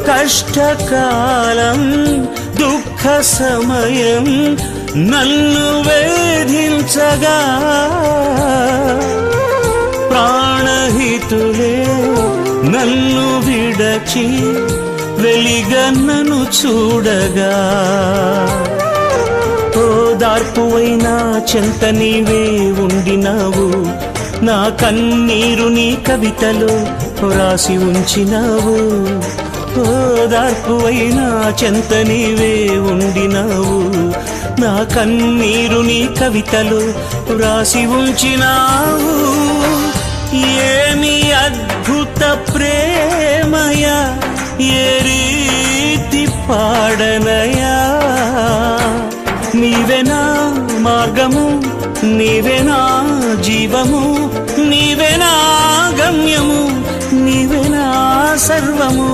కష్టకాలం దుఃఖ సమయం నన్ను వేధించగా ప్రాణహితులే నన్ను విడచి వెలిగన్నను చూడగా ఓదార్పువైనా చెంత నీవే ఉండినావు నా కన్నీరు నీ కవితలో రాసి ఉంచినావు ఓదార్పువైనా చెంత నీవే ఉండినావు నా కన్నీరు నీ కవితలో రాసి ఉంచినావు ఏమి అద్భుత ప్రేమయ ఏ రీతి పాడనయా నీవేనా మార్గము నీవేనా జీవము నీవేనా గమ్యము నీవేనా సర్వము